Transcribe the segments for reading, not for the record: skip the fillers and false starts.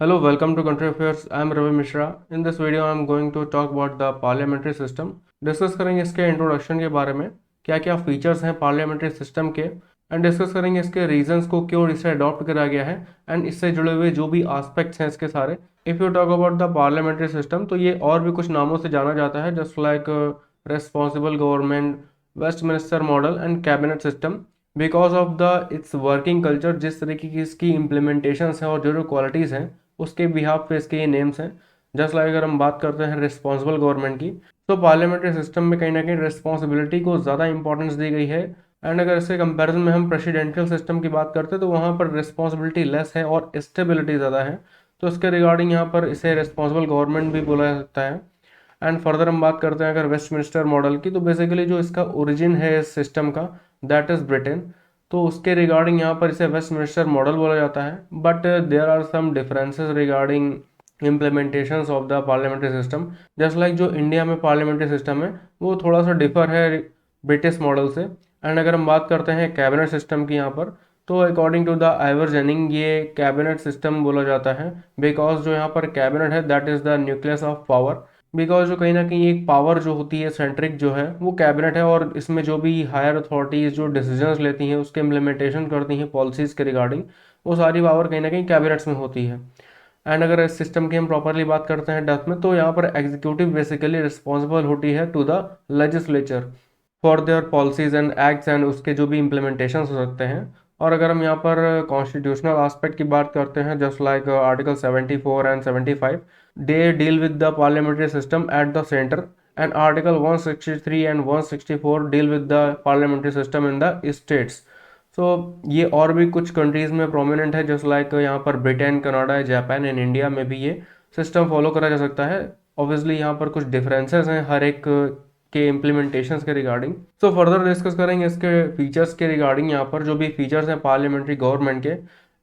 Hello, welcome to Country Affairs. I am Ravi Mishra. In this video, I am going to talk about the parliamentary system. Discuss करेंगे इसके introduction के बारे में, क्या क्या features हैं पार्लियामेंट्री सिस्टम के, एंड डिस्कस करेंगे इसके रीजंस को, क्यों इसे अडॉप्ट करा गया है, एंड इससे जुड़े हुए जो भी एस्पेक्ट्स हैं इसके सारे. If you talk about the parliamentary system, तो ये और भी कुछ नामों से जाना जाता है, just like responsible government, Westminster model and cabinet system. Because of the it's working culture, जिस तरीके की इसकी इम्प्लीमेंटेशंस हैं और जो जो क्वालिटीज़ हैं उसके बिहाफ पे इसके ये नेम्स हैं. जस्ट लाइक अगर हम बात करते हैं रिस्पॉन्सिबल गवर्नमेंट की, तो पार्लियामेंट्री सिस्टम में कहीं ना कहीं रिस्पॉन्सिबिलिटी को ज़्यादा इंपॉर्टेंस दी गई है. एंड अगर इसके कंपैरिजन में हम प्रेसिडेंशियल सिस्टम की बात करते हैं तो वहाँ पर रिस्पॉन्सिबिलिटी लेस है और स्टेबिलिटी ज़्यादा है. तो इसके रिगार्डिंग यहाँ पर इसे रिस्पॉन्सिबल गवर्नमेंट भी बोला जा सकता है. एंड फर्दर हम बात करते हैं अगर वेस्टमिनिस्टर मॉडल की, तो बेसिकली जो इसका ओरिजिन है इस सिस्टम का, दैट इज़ ब्रिटेन. तो उसके रिगार्डिंग यहाँ पर इसे वेस्टमिनिस्टर मॉडल बोला जाता है. But there are some differences regarding implementations of the parliamentary system. Just like जो इंडिया में पार्लियामेंट्री सिस्टम है वो थोड़ा सा डिफर है ब्रिटिश मॉडल से. एंड अगर हम बात करते हैं कैबिनेट सिस्टम की यहाँ पर, तो according to the Ivor Jenning ये कैबिनेट सिस्टम बोला जाता है. बिकॉज जो यहाँ पर कैबिनेट है that is the nucleus of power. Because जो कहीं ना कहीं एक पावर जो होती है सेंट्रिक जो है वो कैबिनेट है, और इसमें जो भी हायर अथॉरिटीज़ जो डिसीजंस लेती हैं उसके इम्प्लीमेंटेशन करती हैं पॉलिसीज़ के रिगार्डिंग, वो सारी पावर कहीं ना कहीं कैबिनेट्स में होती है. एंड अगर इस सिस्टम की हम प्रॉपरली बात करते हैं डेप्थ में, तो यहाँ पर एग्जीक्यूटिव बेसिकली रिस्पॉन्सिबल होती है to the legislature for their policies and acts एंड उसके जो भी इम्प्लीमेंटेशन हो सकते हैं. और अगर हम यहाँ पर कॉन्स्टिट्यूशनल एस्पेक्ट की बात करते हैं, just like article 74 and 75, they deal with the parliamentary system at the centre. And article 163 and 164 deal with the parliamentary system in the states. So ये और भी कुछ कंट्रीज़ में प्रोमिनेंट है, जस्ट लाइक यहाँ पर Britain, Canada, Japan and India में भी ये सिस्टम फॉलो करा जा सकता है. ऑब्वियसली यहाँ पर कुछ डिफरेंसेस हैं हर एक के इम्प्लीमेंटेशंस के रिगार्डिंग. सो फर्दर डिस्कस करेंगे इसके फीचर्स के रिगार्डिंग, यहाँ पर जो भी फीचर्स हैं पार्लियामेंट्री गवर्नमेंट के.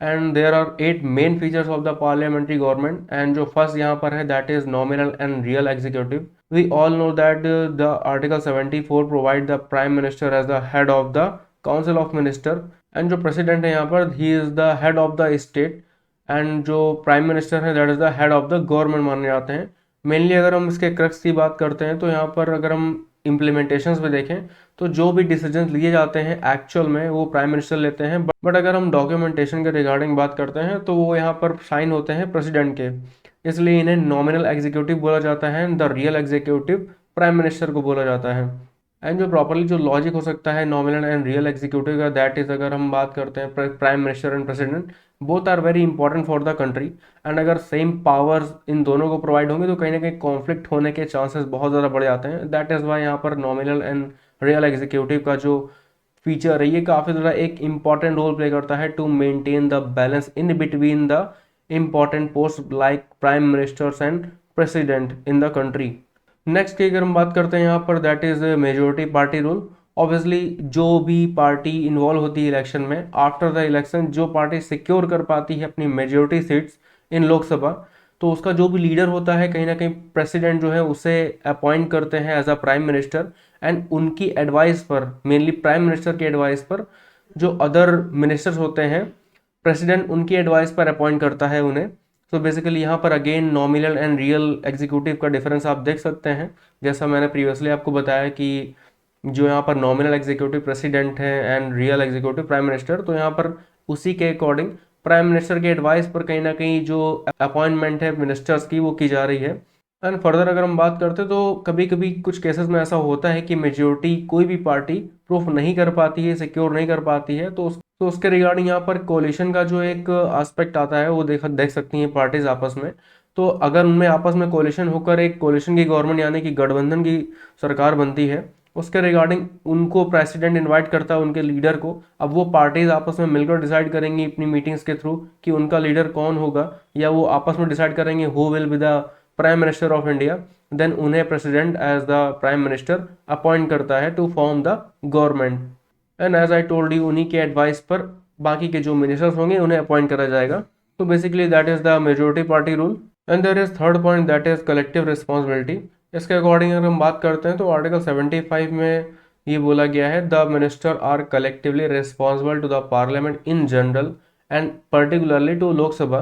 And there are 8 main features of the parliamentary government. And जो फर्स्ट यहाँ पर है that is nominal and real executive. We all know that the article 74 provide the prime minister as the head of the council of minister. And जो president है यहाँ पर ही is the head of the state. And जो prime minister है that is the head of the government माने जाते हैं. मेनली अगर हम इसके क्रक्स की बात करते हैं तो यहाँ पर अगर हम इम्प्लीमेंटेशंस में देखें तो जो भी डिसीजंस लिए जाते हैं एक्चुअल में वो प्राइम मिनिस्टर लेते हैं. बट अगर हम डॉक्यूमेंटेशन के रिगार्डिंग बात करते हैं तो वो यहाँ पर साइन होते हैं प्रेसिडेंट के. इसलिए इन्हें नॉमिनल एग्जीक्यूटिव बोला जाता है, the real executive prime minister को बोला जाता है. एंड जो प्रॉपरली जो लॉजिक हो सकता है नॉमिनल एंड रियल एग्जीक्यूटिव का, दैट इज अगर हम बात करते हैं prime minister and president, both are very important for the country. And अगर सेम पावर्स इन दोनों को प्रोवाइड होंगे तो कहीं ना कहीं कॉन्फ्लिक्ट होने के चांसेस बहुत ज़्यादा बढ़ जाते हैं. दैट इज़ वाई यहाँ पर नॉमिनल एंड रियल एग्जीक्यूटिव का जो फीचर है ये काफ़ी ज़्यादा एक इंपॉर्टेंट रोल प्ले करता है to maintain the balance in between the important post like prime ministers and president in the country. Next की अगर हम बात करते हैं यहाँ पर, that is majority party rule. Obviously जो भी पार्टी इन्वॉल्व होती है इलेक्शन में, आफ्टर द इलेक्शन जो पार्टी सिक्योर कर पाती है अपनी मेजोरिटी सीट्स इन लोकसभा, तो उसका जो भी लीडर होता है कहीं ना कहीं प्रेसिडेंट जो है उसे अपॉइंट करते हैं as a prime minister. And उनकी एडवाइस पर, मेनली प्राइम मिनिस्टर की एडवाइस पर, जो अदर मिनिस्टर्स होते हैं प्रेसिडेंट उनकी एडवाइस पर अपॉइंट करता है उन्हें. तो बेसिकली यहाँ पर again nominal and real executive का डिफरेंस आप देख सकते हैं. जैसा मैंने प्रीवियसली आपको बताया कि जो यहाँ पर नॉमिनल एग्जीक्यूटिव प्रेसिडेंट है and real executive prime minister, तो यहाँ पर उसी के अकॉर्डिंग प्राइम मिनिस्टर के एडवाइस पर कहीं ना कहीं जो अपॉइंटमेंट है मिनिस्टर्स की वो की जा रही है. एंड फर्दर अगर हम बात करते हैं तो कभी कभी कुछ केसेस में ऐसा होता है कि मेजोरिटी कोई भी पार्टी प्रूफ नहीं कर पाती है, सिक्योर नहीं कर पाती है, तो उसके रिगार्डिंग यहाँ पर कोलिशन का जो एक एस्पेक्ट आता है वो देख सकती हैं पार्टीज आपस में. तो अगर उनमें आपस में कोलिशन होकर एक कोलिशन की गवर्नमेंट यानी कि गठबंधन की सरकार बनती है, उसके रिगार्डिंग उनको प्रेसिडेंट इनवाइट करता है उनके लीडर को. अब वो पार्टीज आपस में मिलकर डिसाइड करेंगी अपनी मीटिंग्स के थ्रू कि उनका लीडर कौन होगा, या वो आपस में डिसाइड करेंगे who will be the prime minister of India. Then उन्हें president as the prime minister appoint करता है to form the government. And as I told you उन्हीं के एडवाइस पर बाकी के जो मिनिस्टर्स होंगे उन्हें अपॉइंट करा जाएगा. तो basically that is the majority party rule. And there is third point that is collective responsibility. इसके अकॉर्डिंग अगर हम बात करते हैं तो आर्टिकल 75 में ये बोला गया है, the minister are collectively responsible to the parliament in general and particularly to Lok Sabha.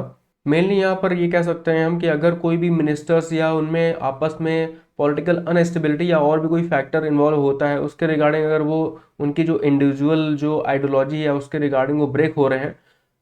Mainly यहाँ पर ये कह सकते हैं हम कि अगर कोई भी मिनिस्टर्स या उनमें आपस में पॉलिटिकल अनस्टेबिलिटी या और भी कोई फैक्टर इन्वॉल्व होता है, उसके रिगार्डिंग अगर वो उनकी जो इंडिविजुअल जो आइडियोलॉजी है उसके रिगार्डिंग वो ब्रेक हो रहे हैं,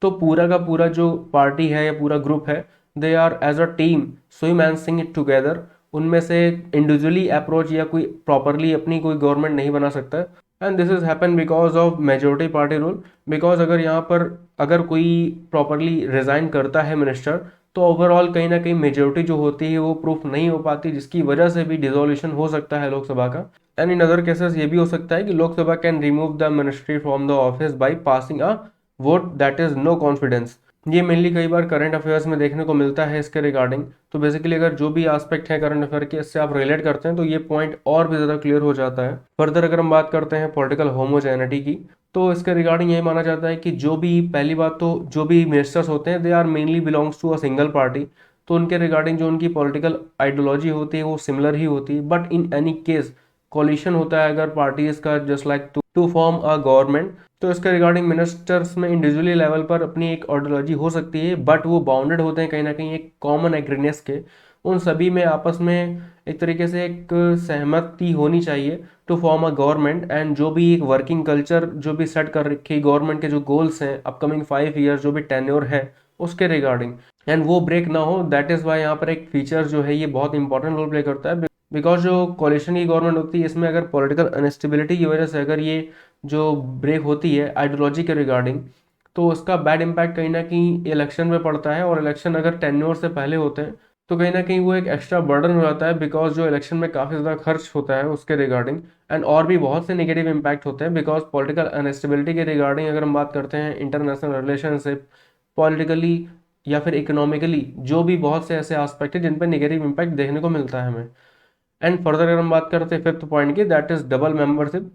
तो पूरा का पूरा जो पार्टी है या पूरा ग्रुप है, they are as a team swim and sing it together. उनमें से इंडिविजुअली अप्रोच या कोई प्रॉपरली अपनी कोई गवर्नमेंट नहीं बना सकता। And this is happen because of majority party rule. Because अगर यहाँ पर अगर कोई प्रॉपरली रिजाइन करता है मिनिस्टर, तो ओवरऑल कहीं ना कहीं मेजोरिटी जो होती है वो प्रूफ नहीं हो पाती, जिसकी वजह से भी डिसोल्यूशन हो सकता है लोकसभा का। एंड इन अदर केसेस ये भी हो सकता है कि Lok Sabha can remove the ministry from the office by passing a vote that is no confidence. ये मेनली कई बार करंट अफेयर्स में देखने को मिलता है इसके रिगार्डिंग। तो बेसिकली अगर जो भी एस्पेक्ट है करंट अफेयर के, इससे आप रिलेट करते हैं तो ये पॉइंट और भी ज़्यादा क्लियर हो जाता है। फर्दर अगर हम बात करते हैं पॉलिटिकल होमोजेनिटी की, तो इसके रिगार्डिंग यही माना जाता है कि जो भी पहली बात तो जो भी मिनिस्टर्स होते हैं they are mainly belongs to a single party. तो उनके रिगार्डिंग जो उनकी पॉलिटिकल आइडियोलॉजी होती है वो सिमिलर ही होती है। But in any case coalition होता है अगर पार्टीज का, just like to form a government, तो इसके रिगार्डिंग मिनिस्टर्स में इंडिविजुअली लेवल पर अपनी एक आइडियोलॉजी हो सकती है, बट वो बाउंडेड होते हैं कहीं ना कहीं एक कॉमन एग्रीनेस के। उन सभी में आपस में एक तरीके से एक सहमति होनी चाहिए to form a government. And जो भी एक वर्किंग कल्चर जो भी सेट कर रखी गवर्नमेंट के जो गोल्स हैं अपकमिंग 5 ईयर जो भी टेन्योर है उसके रिगार्डिंग, एंड वो ब्रेक ना हो। दैट इज वाई यहाँ पर एक फीचर जो है ये बहुत इंपॉर्टेंट रोल प्ले करता है। बिकॉज जो कोलिशन की गवर्नमेंट होती है इसमें अगर पॉलिटिकल अनस्टेबिलिटी की वजह से अगर ये जो ब्रेक होती है आइडियोलॉजी के रिगार्डिंग, तो उसका बैड इम्पैक्ट कहीं ना कहीं इलेक्शन में पड़ता है। और इलेक्शन अगर टेन्योर से पहले होते हैं तो कहीं ना कहीं वो एक एक्स्ट्रा बर्डन हो जाता है, बिकॉज जो इलेक्शन में काफ़ी ज़्यादा खर्च होता है उसके रिगार्डिंग। एंड और भी बहुत से नेगेटिव इम्पैक्ट होते हैं बिकॉज पॉलिटिकल अनस्टेबिलिटी के रिगार्डिंग अगर हम बात करते हैं इंटरनेशनल रिलेशनशिप, पॉलिटिकली या फिर इकोनॉमिकली, जो भी बहुत से ऐसे एस्पेक्ट हैं जिन पर नेगेटिव इम्पैक्ट देखने को मिलता है हमें। एंड फर्दर अगर हम बात करते हैं फिफ्थ पॉइंट की, दैट इज डबल मेंबरशिप।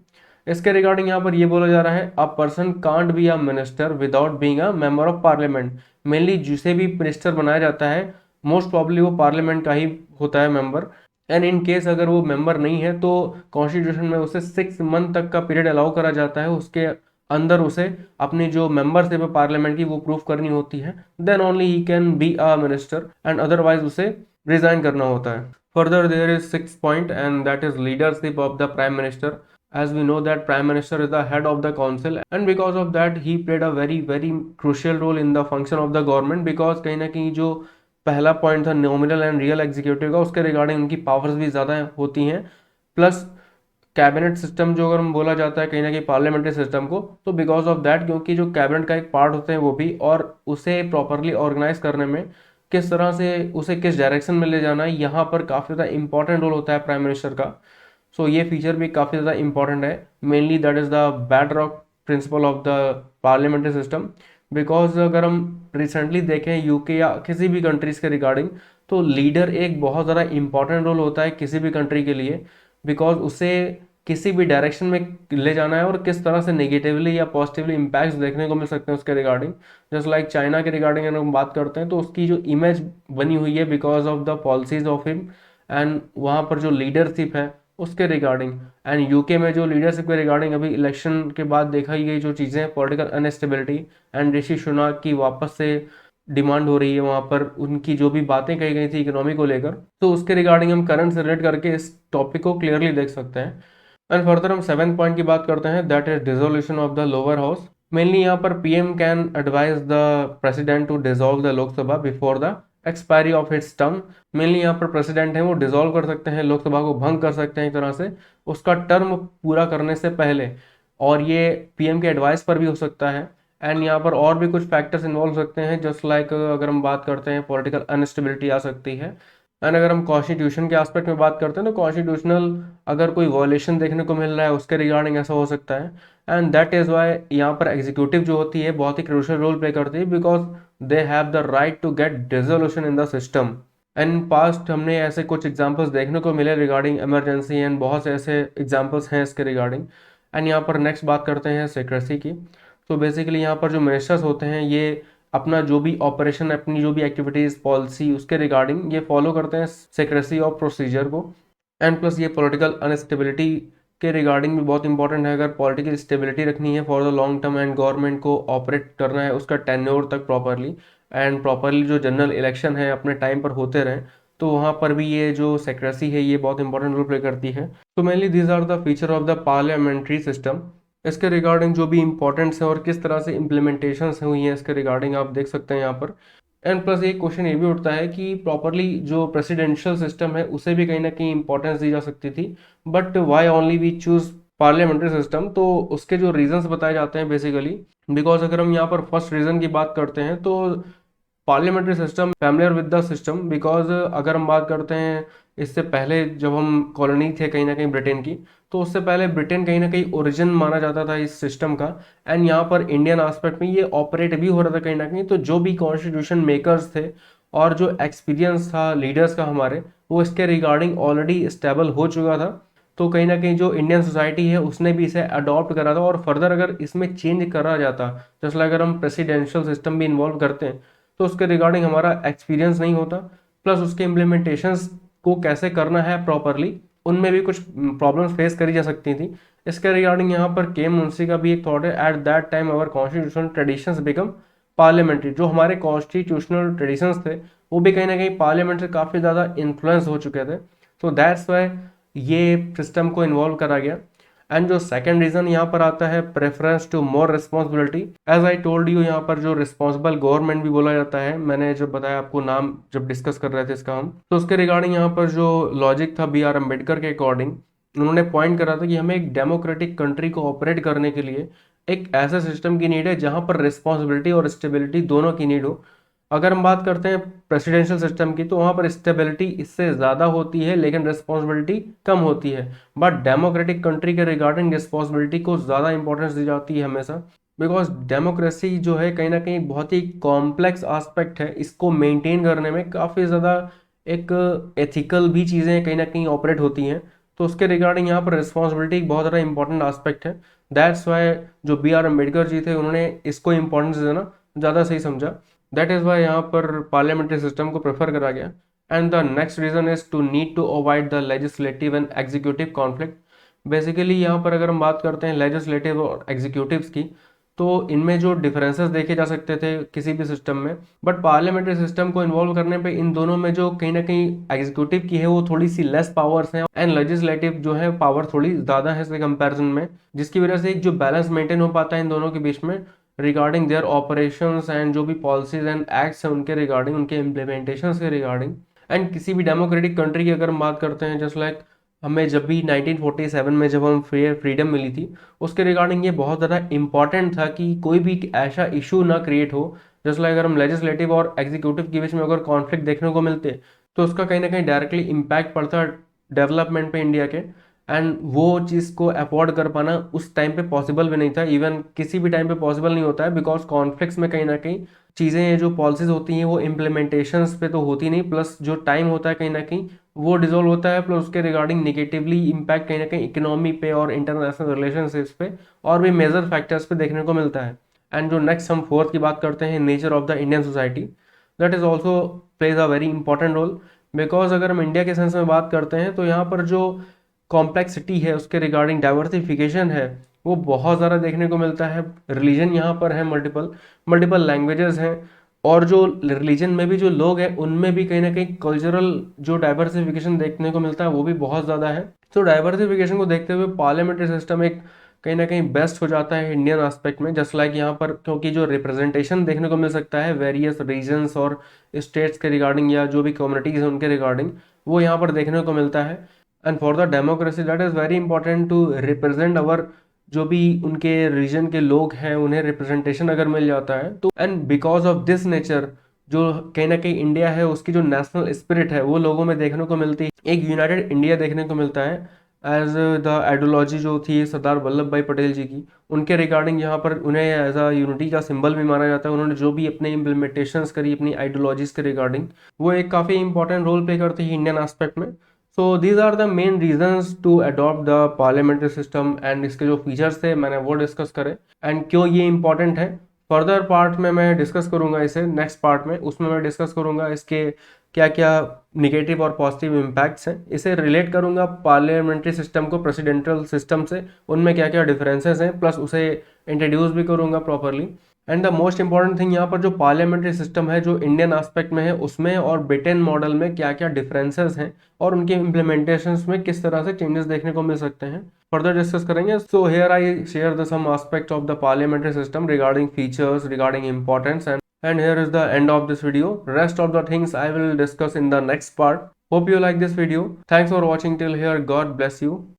इसके रिगार्डिंग यहाँ पर ये बोला जा रहा है a person can't be a minister without being a member of parliament. Mainly जिसे भी मिनिस्टर बनाया जाता है मोस्ट प्रॉब्ली वो पार्लियामेंट का ही होता है मेंबर। एंड इन केस अगर वो मेंबर नहीं है तो कॉन्स्टिट्यूशन में उसे 6 मंथ तक का पीरियड अलाउ करा जाता है, उसके अंदर उसे अपनी जो मेंबरशिप है पार्लियामेंट की वो प्रूफ करनी होती है। Then only he can be a minister, and otherwise उसे रिजाइन करना होता है। Further, there is sixth point, and that is leadership of the Prime Minister. As we know that Prime Minister is the head of the council, and because of that he played a very crucial role in the function of the government. Because कहीं ना कहीं जो पहला point था nominal and real executive का, उसके regarding उनकी powers भी ज़्यादा होती हैं। प्लस कैबिनेट सिस्टम जो अगर हम बोला जाता है कहीं ना कहीं पार्लियामेंट्री सिस्टम को, तो बिकॉज ऑफ दैट क्योंकि जो कैबिनेट का एक पार्ट होते हैं वो भी, और उसे प्रॉपरली ऑर्गेनाइज करने में किस तरह से उसे किस डायरेक्शन में ले जाना है, यहाँ पर काफ़ी ज़्यादा इंपॉर्टेंट रोल होता है प्राइम मिनिस्टर का। सो ये फीचर भी काफ़ी ज़्यादा इंपॉर्टेंट है। Mainly that is the bedrock principle of the parliamentary system. Because अगर हम रिसेंटली देखें यूके या किसी भी कंट्रीज़ के रिगार्डिंग, तो लीडर एक बहुत ज़्यादा इंपॉर्टेंट रोल होता है किसी भी कंट्री के लिए। बिकॉज उसे किसी भी डायरेक्शन में ले जाना है और किस तरह से नेगेटिवली या पॉजिटिवली इम्पैक्ट्स देखने को मिल सकते हैं उसके रिगार्डिंग। जस्ट लाइक चाइना के रिगार्डिंग अगर हम बात करते हैं तो उसकी जो इमेज बनी हुई है because of the policies of him, and वहाँ पर जो लीडरशिप है उसके रिगार्डिंग। एंड यूके में जो लीडरशिप के रिगार्डिंग अभी इलेक्शन के बाद देखा गई जो चीज़ें हैं political instability, and Rishi Sunak की वापस से डिमांड हो रही है वहाँ पर, उनकी जो भी बातें कही गई थी इकोनॉमी को लेकर, तो उसके रिगार्डिंग हम करंट से रिलेट करके इस टॉपिक को क्लियरली देख सकते हैं। एंड फर्दर हम सेवेंथ पॉइंट की बात करते हैं, that is dissolution of the lower house. Mainly यहाँ पर PM can advise the president to dissolve the Lok Sabha before the expiry of its term. Mainly यहाँ पर प्रेसिडेंट है वो डिसॉल्व कर सकते हैं, लोकसभा को भंग कर सकते हैं एक तरह से उसका टर्म पूरा करने से पहले, और ये पीएम के एडवाइस पर भी हो सकता है। एंड यहाँ पर और भी कुछ फैक्टर्स इन्वॉल्व हो सकते हैं, जस्ट लाइक अगर हम बात करते हैं पॉलिटिकल अनस्टेबिलिटी आ सकती है। एंड अगर हम कॉन्स्टिट्यूशन के एस्पेक्ट में बात करते हैं तो कॉन्स्टिट्यूशनल अगर कोई वॉयलेशन देखने को मिल रहा है उसके रिगार्डिंग ऐसा हो सकता है। एंड दैट इज़ वाई यहाँ पर एग्जीक्यूटिव जो होती है बहुत ही क्रूशियल रोल प्ले करती है, because they have the right to get dissolution in the system. And past हमने ऐसे कुछ एग्जांपल्स देखने को मिले रिगार्डिंग इमरजेंसी, एंड बहुत से ऐसे एग्जांपल्स हैं इसके रिगार्डिंग। एंड यहाँ पर नेक्स्ट बात करते हैं सेक्रेसी की। तो बेसिकली यहाँ पर जो मिनिस्टर्स होते हैं ये अपना जो भी ऑपरेशन, अपनी जो भी एक्टिविटीज़, पॉलिसी उसके रिगार्डिंग ये फॉलो करते हैं सेक्रेसी ऑफ प्रोसीजर को। एंड प्लस ये पॉलिटिकल अनस्टेबिलिटी के रिगार्डिंग भी बहुत इंपॉर्टेंट है। अगर पॉलिटिकल स्टेबिलिटी रखनी है for the long term and government को ऑपरेट करना है उसका टेन्योर तक प्रॉपरली, एंड प्रॉपरली जो जनरल इलेक्शन है अपने टाइम पर होते रहें, तो वहाँ पर भी ये जो सेक्रेसी है ये बहुत इंपॉर्टेंट रोल प्ले करती है। तो mainly these are the feature of the parliamentary system. इसके रिगार्डिंग जो भी इंपॉर्टेंट्स हैं और किस तरह से इम्प्लीमेंटेशंस हुई हैं इसके रिगार्डिंग आप देख सकते हैं यहाँ पर। एंड प्लस एक क्वेश्चन ये भी उठता है कि प्रॉपरली जो प्रेसिडेंशियल सिस्टम है उसे भी कहीं ना कहीं इंपॉर्टेंस दी जा सकती थी, but why only we choose parliamentary system. तो उसके जो रीजंस बताए जाते हैं बेसिकली, बिकॉज अगर हम यहाँ पर फर्स्ट रीजन की बात करते हैं तो parliamentary system familiar with the system, because अगर हम बात करते हैं इससे पहले जब हम कॉलोनी थे कहीं ना कहीं ब्रिटेन की, तो उससे पहले ब्रिटेन कहीं ना कहीं ओरिजिन माना जाता था इस सिस्टम का। एंड यहाँ पर इंडियन एस्पेक्ट में ये ऑपरेट भी हो रहा था कहीं ना कहीं। तो जो भी कॉन्स्टिट्यूशन मेकर्स थे और जो एक्सपीरियंस था लीडर्स का हमारे, वो इसके रिगार्डिंग ऑलरेडी स्टेबल हो चुका था। तो कहीं ना कहीं जो इंडियन सोसाइटी है उसने भी इसे अडॉप्ट करा था, और फर्दर अगर इसमें चेंज करा जाता, जैसे अगर हम प्रेसिडेंशियल सिस्टम भी इन्वॉल्व करते हैं, तो उसके रिगार्डिंग हमारा एक्सपीरियंस नहीं होता, प्लस उसके इम्प्लीमेंटेशंस को कैसे करना है प्रॉपरली उनमें भी कुछ प्रॉब्लम्स फेस करी जा सकती थी। इसके रिगार्डिंग यहाँ पर के मुंशी का भी एक थॉट है, at that time our constitutional traditions become parliamentary. जो हमारे कॉन्स्टिट्यूशनल ट्रेडिशंस थे वो भी कहीं ना कहीं पार्लियामेंट से काफ़ी ज़्यादा इन्फ्लुएंस हो चुके थे। तो दैट्स वाई ये सिस्टम को इन्वॉल्व करा गया। एंड जो सेकंड रीजन यहाँ पर आता है, preference to more responsibility. As I told you, यहाँ पर जो रिस्पॉन्सिबल गवर्नमेंट भी बोला जाता है, मैंने जब बताया आपको नाम जब डिस्कस कर रहे थे इसका हम, तो उसके रिगार्डिंग यहाँ पर जो लॉजिक था B.R. अम्बेडकर के अकॉर्डिंग, उन्होंने पॉइंट करा था कि हमें एक डेमोक्रेटिक कंट्री को ऑपरेट करने के लिए एक ऐसे सिस्टम की नीड है जहाँ पर रिस्पॉन्सिबिलिटी और स्टेबिलिटी दोनों की नीड हो। अगर हम बात करते हैं प्रेसिडेंशियल सिस्टम की, तो वहाँ पर स्टेबिलिटी इससे ज़्यादा होती है लेकिन रिस्पॉन्सिबिलिटी कम होती है। बट डेमोक्रेटिक कंट्री के रिगार्डिंग रिस्पॉन्सिबिलिटी को ज़्यादा इंपॉर्टेंस दी जाती है हमेशा, बिकॉज डेमोक्रेसी जो है कहीं ना कहीं बहुत ही कॉम्प्लेक्स आस्पेक्ट है। इसको मेंटेन करने में काफ़ी ज़्यादा एक एथिकल भी चीज़ें कहीं ना कहीं ऑपरेट होती हैं। तो उसके रिगार्डिंग यहाँ पर रिस्पॉन्सिबिलिटी बहुत ज़्यादा इंपॉर्टेंट आस्पेक्ट है। दैट्स वाई जो B.R. अम्बेडकर जी थे उन्होंने इसको इंपॉर्टेंस देना ज़्यादा सही समझा। दैट इज़ वाई यहाँ पर पार्लियामेंट्री सिस्टम को प्रेफर करा गया। And the next reason is to need to avoid the legislative and executive conflict. Basically यहाँ पर अगर हम बात करते हैं लेजिस्लेटिव और एग्जीक्यूटिव्स की, तो इनमें जो डिफरेंसेस देखे जा सकते थे किसी भी सिस्टम में, बट पार्लियामेंट्री सिस्टम को इन्वॉल्व करने पे इन दोनों में जो कहीं ना कहीं एग्जीक्यूटिव की है वो थोड़ी सी लेस पावर्स हैं, एंड लेजिस्लेटिव जो है पावर थोड़ी ज़्यादा है इसके कंपैरिजन में, जिसकी वजह से एक जो बैलेंस मेंटेन हो पाता है इन दोनों के बीच में रिगार्डिंग देयर ऑपरेशंस एंड जो भी पॉलिसीज एंड एक्ट्स हैं उनके रिगार्डिंग, उनके इम्प्लीमेंटेशंस के रिगार्डिंग। एंड किसी भी डेमोक्रेटिक कंट्री की अगर हम बात करते हैं, जस्ट लाइक हमें जब भी 1947 में जब हम फ्रीडम मिली थी, उसके रिगार्डिंग ये बहुत ज़्यादा इंपॉर्टेंट था कि कोई भी ऐसा इशू ना क्रिएट हो। जस्ट लाइक अगर हम लेजिस्लेटिव और एग्जीक्यूटिव के बीच में अगर कॉन्फ्लिक्ट देखने को मिलते, तो उसका कहीं ना कहीं डायरेक्टली इम्पैक्ट पड़ता डेवलपमेंट पे इंडिया के। एंड वो चीज़ को अफोर्ड कर पाना उस टाइम पे पॉसिबल भी नहीं था, इवन किसी भी टाइम पे पॉसिबल नहीं होता है, बिकॉज कॉन्फ्लिक्ट्स में कहीं ना कहीं चीज़ें जो पॉलिसीज होती हैं वो इम्प्लीमेंटेशंस पे तो होती नहीं, प्लस जो टाइम होता है कहीं ना कहीं वो डिजोल्व होता है, प्लस उसके रिगार्डिंग निगेटिवली इम्पैक्ट कहीं ना कहीं इकोनॉमी पे और इंटरनेशनल रिलेशनशिप्स पे और भी मेजर फैक्टर्स पे देखने को मिलता है। एंड जो नेक्स्ट हम फोर्थ की बात करते हैं, nature of the Indian society, that is also plays a very important role. Because अगर हम इंडिया के सेंस में बात करते हैं तो यहाँ पर जो कॉम्प्लेक्सिटी है उसके रिगार्डिंग डाइवर्सिफिकेशन है वो बहुत ज़्यादा देखने को मिलता है। रिलीजन यहाँ पर है, मल्टीपल मल्टीपल लैंग्वेजेस हैं, और जो रिलीजन में भी जो लोग हैं उनमें भी कहीं ना कहीं कल्चरल जो डाइवर्सिफिकेशन देखने को मिलता है वो भी बहुत ज़्यादा है। तो डाइवर्सिफिकेशन को देखते हुए पार्लियामेंट्री सिस्टम एक कहीं ना कहीं बेस्ट हो जाता है इंडियन एस्पेक्ट में, जस्ट लाइक यहाँ पर क्योंकि जो रिप्रेजेंटेशन देखने को मिल सकता है वेरियस रीजन्स और स्टेट्स के रिगार्डिंग या जो भी कम्युनिटीज़ हैं उनके रिगार्डिंग, वो यहाँ पर देखने को मिलता है। And for the democracy that is very important to represent our जो भी उनके रीजन के लोग हैं उन्हें रिप्रेजेंटेशन अगर मिल जाता है तो। And because of this nature जो कहीं ना कहीं इंडिया है उसकी जो नेशनल स्पिरिट है वो लोगों में देखने को मिलती है, एक यूनाइटेड इंडिया देखने को मिलता है। एज द आइडियोलॉजी जो थी सरदार वल्लभ भाई पटेल जी की, उनके रिगार्डिंग यहाँ पर उन्हें एज अ यूनिटी का सिंबल भी माना जाता है। उन्होंने जो भी अपने इम्प्लीमेंटेशंस करी अपनी आइडियोलॉजीज के रिगार्डिंग, वो एक काफ़ी इंपॉर्टेंट रोल प्ले करती है इंडियन एस्पेक्ट में। So these are the main reasons to adopt the parliamentary system, and इसके जो फीचर्स थे मैंने वो डिस्कस करे एंड क्यों ये इंपॉर्टेंट है। फर्दर पार्ट में मैं डिस्कस करूंगा इसे, नेक्स्ट पार्ट में उसमें मैं डिस्कस करूंगा इसके क्या क्या निगेटिव और पॉजिटिव इम्पैक्ट्स हैं, इसे रिलेट करूंगा पार्लियामेंट्री सिस्टम को प्रेसिडेंशियल सिस्टम से, उनमें क्या क्या डिफरेंसेस हैं, प्लस उसे इंट्रोड्यूस भी करूंगा properly. And the most important thing यहाँ पर जो पार्लियामेंट्री सिस्टम है जो इंडियन एस्पेक्ट में है उसमें और ब्रिटेन मॉडल में क्या क्या डिफरेंसेस हैं और उनके इम्प्लीमेंटेशंस में किस तरह से चेंजेस देखने को मिल सकते हैं फर्दर डिस्कस करेंगे. So here I share the some aspects of the parliamentary system regarding features regarding importance and here is the end of this video. Rest of the things I will discuss in the next part. Hope you like this video. Thanks for watching till here. God bless you.